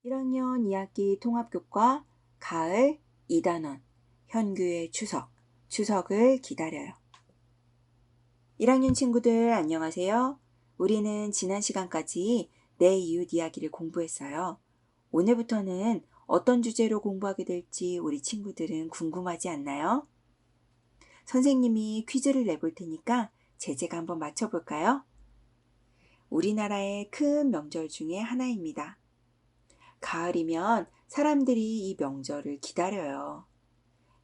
1학년 2학기 통합교과 가을 2단원 현규의 추석, 추석을 기다려요. 1학년 친구들 안녕하세요. 우리는 지난 시간까지 내 이웃 이야기를 공부했어요. 오늘부터는 어떤 주제로 공부하게 될지 우리 친구들은 궁금하지 않나요? 선생님이 퀴즈를 내볼 테니까 제가 한번 맞춰볼까요? 우리나라의 큰 명절 중에 하나입니다. 가을이면 사람들이 이 명절을 기다려요.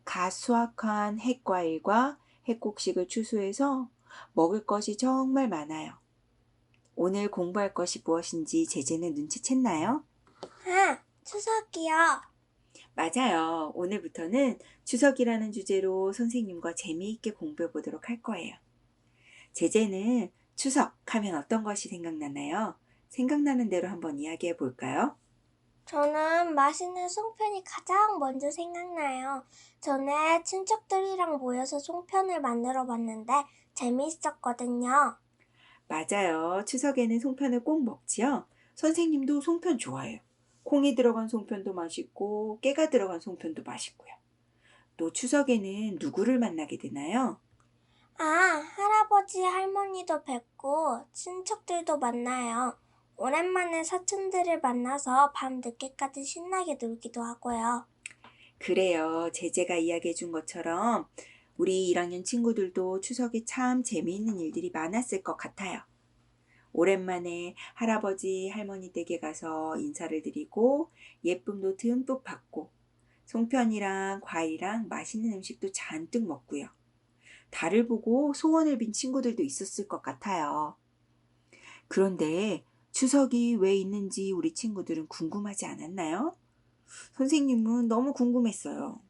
갓 수확한 핵과일과 핵곡식을 추수해서 먹을 것이 정말 많아요. 오늘 공부할 것이 무엇인지 제재는 눈치챘나요? 추석이요. 맞아요. 오늘부터는 추석이라는 주제로 선생님과 재미있게 공부해 보도록 할 거예요. 제재는 추석 하면 어떤 것이 생각나나요? 생각나는 대로 한번 이야기해 볼까요? 저는 맛있는 송편이 가장 먼저 생각나요. 전에 친척들이랑 모여서 송편을 만들어 봤는데 재미있었거든요. 맞아요. 추석에는 송편을 꼭 먹지요. 선생님도 송편 좋아해요. 콩이 들어간 송편도 맛있고 깨가 들어간 송편도 맛있고요. 또 추석에는 누구를 만나게 되나요? 할아버지, 할머니도 뵙고 친척들도 만나요. 오랜만에 사촌들을 만나서 밤 늦게까지 신나게 놀기도 하고요. 그래요. 제가 이야기해 준 것처럼 우리 1학년 친구들도 추석에 참 재미있는 일들이 많았을 것 같아요. 오랜만에 할아버지, 할머니 댁에 가서 인사를 드리고 예쁨도 듬뿍 받고 송편이랑 과일이랑 맛있는 음식도 잔뜩 먹고요. 달을 보고 소원을 빈 친구들도 있었을 것 같아요. 그런데 추석이 왜 있는지 우리 친구들은 궁금하지 않았나요? 선생님은 너무 궁금했어요.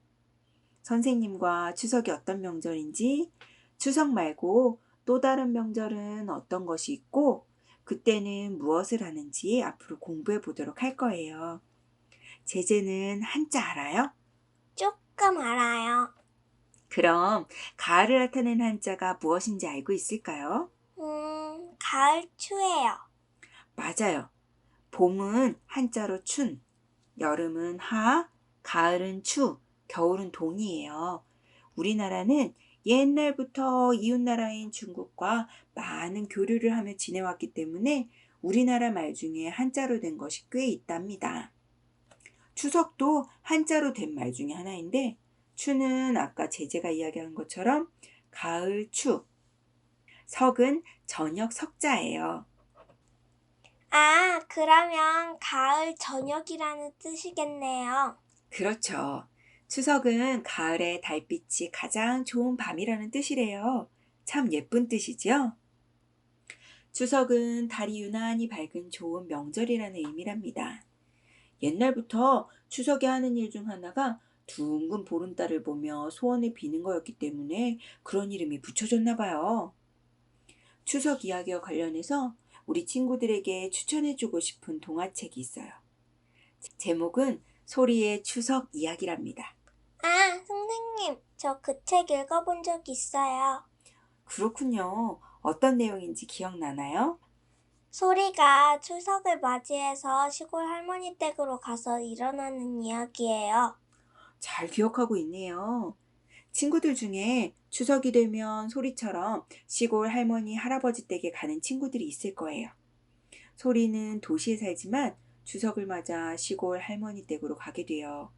선생님과 추석이 어떤 명절인지, 추석 말고 또 다른 명절은 어떤 것이 있고, 그때는 무엇을 하는지 앞으로 공부해 보도록 할 거예요. 제재는 한자 알아요? 조금 알아요. 그럼 가을을 나타내는 한자가 무엇인지 알고 있을까요? 가을 추예요. 맞아요. 봄은 한자로 춘, 여름은 하, 가을은 추, 겨울은 동이에요. 우리나라는 옛날부터 이웃나라인 중국과 많은 교류를 하며 지내왔기 때문에 우리나라 말 중에 한자로 된 것이 꽤 있답니다. 추석도 한자로 된 말 중에 하나인데 추는 아까 제가 이야기한 것처럼 가을 추, 석은 저녁 석자예요. 그러면 가을 저녁이라는 뜻이겠네요. 그렇죠. 추석은 가을의 달빛이 가장 좋은 밤이라는 뜻이래요. 참 예쁜 뜻이죠? 추석은 달이 유난히 밝은 좋은 명절이라는 의미랍니다. 옛날부터 추석에 하는 일 중 하나가 둥근 보름달을 보며 소원을 비는 거였기 때문에 그런 이름이 붙여졌나 봐요. 추석 이야기와 관련해서 우리 친구들에게 추천해주고 싶은 동화책이 있어요. 제목은 소리의 추석 이야기랍니다. 선생님, 저 그 책 읽어본 적 있어요. 그렇군요. 어떤 내용인지 기억나나요? 소리가 추석을 맞이해서 시골 할머니 댁으로 가서 일어나는 이야기예요. 잘 기억하고 있네요. 친구들 중에 추석이 되면 소리처럼 시골 할머니, 할아버지 댁에 가는 친구들이 있을 거예요. 소리는 도시에 살지만 추석을 맞아 시골 할머니 댁으로 가게 돼요.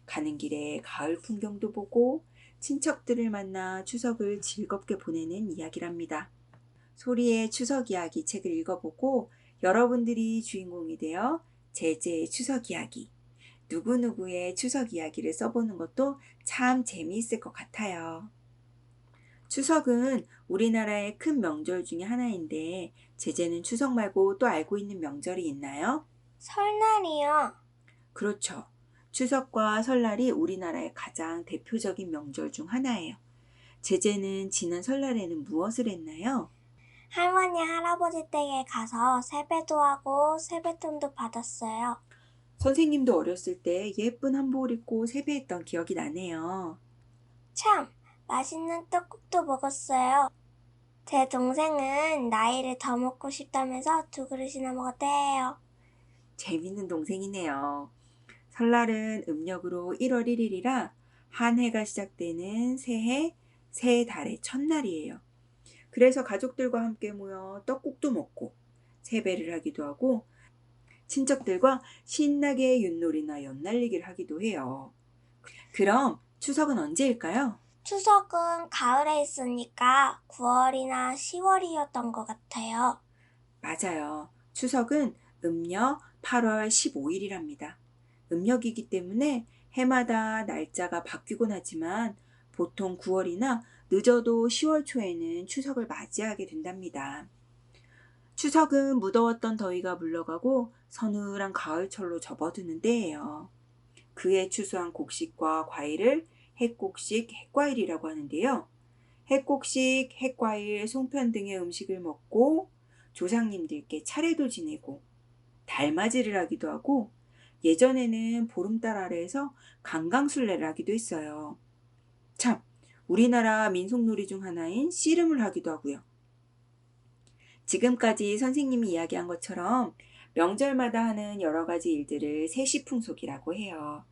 가는 길에 가을 풍경도 보고 친척들을 만나 추석을 즐겁게 보내는 이야기랍니다. 소리의 추석 이야기 책을 읽어보고 여러분들이 주인공이 되어 제제의 추석 이야기, 누구누구의 추석 이야기를 써보는 것도 참 재미있을 것 같아요. 추석은 우리나라의 큰 명절 중에 하나인데 제제는 추석 말고 또 알고 있는 명절이 있나요? 설날이요. 그렇죠. 추석과 설날이 우리나라의 가장 대표적인 명절 중 하나예요. 제제는 지난 설날에는 무엇을 했나요? 할머니, 할아버지 댁에 가서 세배도 하고 세뱃돈도 받았어요. 선생님도 어렸을 때 예쁜 한복을 입고 세배했던 기억이 나네요. 참, 맛있는 떡국도 먹었어요. 제 동생은 나이를 더 먹고 싶다면서 2그릇이나 먹었대요. 재밌는 동생이네요. 설날은 음력으로 1월 1일이라 한 해가 시작되는 새해, 새 달의 첫날이에요. 그래서 가족들과 함께 모여 떡국도 먹고 세배를 하기도 하고 친척들과 신나게 윷놀이나 연날리기를 하기도 해요. 그럼 추석은 언제일까요? 추석은 가을에 있으니까 9월이나 10월이었던 것 같아요. 맞아요. 추석은 음력 8월 15일이랍니다. 음력이기 때문에 해마다 날짜가 바뀌곤 하지만 보통 9월이나 늦어도 10월 초에는 추석을 맞이하게 된답니다. 추석은 무더웠던 더위가 물러가고 서늘한 가을철로 접어드는 때예요. 그해 추수한 곡식과 과일을 핵곡식, 핵과일이라고 하는데요. 핵곡식, 핵과일, 송편 등의 음식을 먹고 조상님들께 차례도 지내고 달맞이를 하기도 하고 예전에는 보름달 아래에서 강강술래를 하기도 했어요. 참, 우리나라 민속놀이 중 하나인 씨름을 하기도 하고요. 지금까지 선생님이 이야기한 것처럼 명절마다 하는 여러 가지 일들을 세시풍속이라고 해요.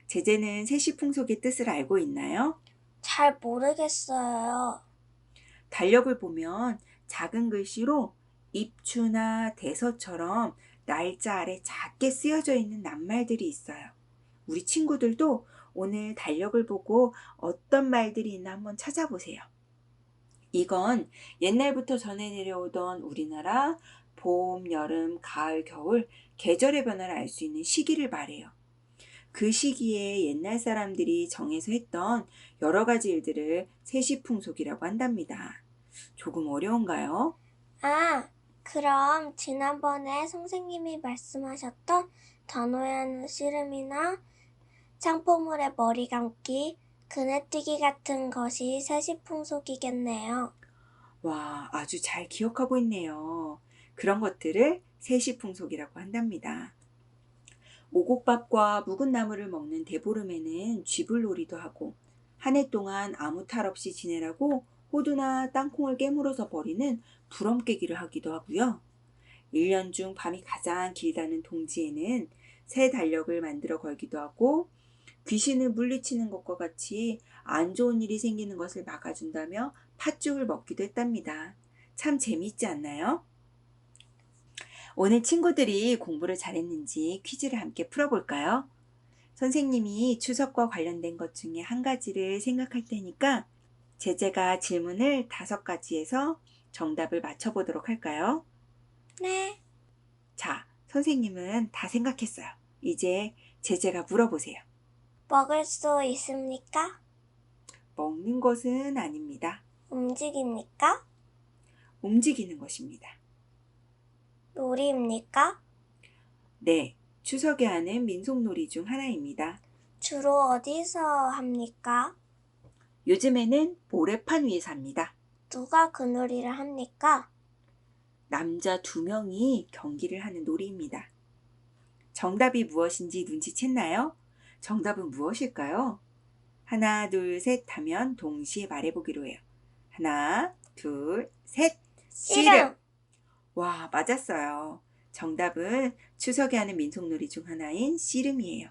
제재는 세시풍속의 뜻을 알고 있나요? 잘 모르겠어요. 달력을 보면 작은 글씨로 입추나 대서처럼 날짜 아래 작게 쓰여져 있는 낱말들이 있어요. 우리 친구들도 오늘 달력을 보고 어떤 말들이 있나 한번 찾아보세요. 이건 옛날부터 전해 내려오던 우리나라 봄, 여름, 가을, 겨울 계절의 변화를 알 수 있는 시기를 말해요. 그 시기에 옛날 사람들이 정해서 했던 여러 가지 일들을 세시풍속이라고 한답니다. 조금 어려운가요? 아, 그럼 지난번에 선생님이 말씀하셨던 단어에 하는 씨름이나 창포물에 머리 감기, 그네뛰기 같은 것이 세시풍속이겠네요. 와, 아주 잘 기억하고 있네요. 그런 것들을 세시풍속이라고 한답니다. 오곡밥과 묵은 나물을 먹는 대보름에는 쥐불놀이도 하고 한 해 동안 아무 탈 없이 지내라고 호두나 땅콩을 깨물어서 버리는 부럼깨기를 하기도 하고요. 1년 중 밤이 가장 길다는 동지에는 새 달력을 만들어 걸기도 하고 귀신을 물리치는 것과 같이 안 좋은 일이 생기는 것을 막아준다며 팥죽을 먹기도 했답니다. 참 재미있지 않나요? 오늘 친구들이 공부를 잘했는지 퀴즈를 함께 풀어볼까요? 선생님이 추석과 관련된 것 중에 한 가지를 생각할 테니까 제가 질문을 5가지에서 정답을 맞춰보도록 할까요? 네. 자, 선생님은 다 생각했어요. 이제 제가 물어보세요. 먹을 수 있습니까? 먹는 것은 아닙니다. 움직입니까? 움직이는 것입니다. 놀이입니까? 네, 추석에 하는 민속놀이 중 하나입니다. 주로 어디서 합니까? 요즘에는 모래판 위에서 합니다. 누가 그 놀이를 합니까? 남자 2명이 경기를 하는 놀이입니다. 정답이 무엇인지 눈치챘나요? 정답은 무엇일까요? 하나, 둘, 셋 하면 동시에 말해보기로 해요. 하나, 둘, 셋. 씨름! 와, 맞았어요. 정답은 추석에 하는 민속놀이 중 하나인 씨름이에요.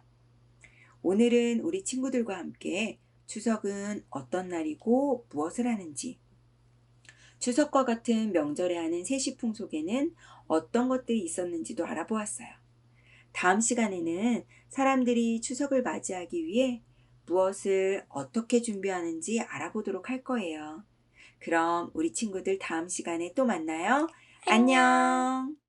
오늘은 우리 친구들과 함께 추석은 어떤 날이고 무엇을 하는지, 추석과 같은 명절에 하는 세시풍속에는 어떤 것들이 있었는지도 알아보았어요. 다음 시간에는 사람들이 추석을 맞이하기 위해 무엇을 어떻게 준비하는지 알아보도록 할 거예요. 그럼 우리 친구들 다음 시간에 또 만나요. 안녕. 안녕.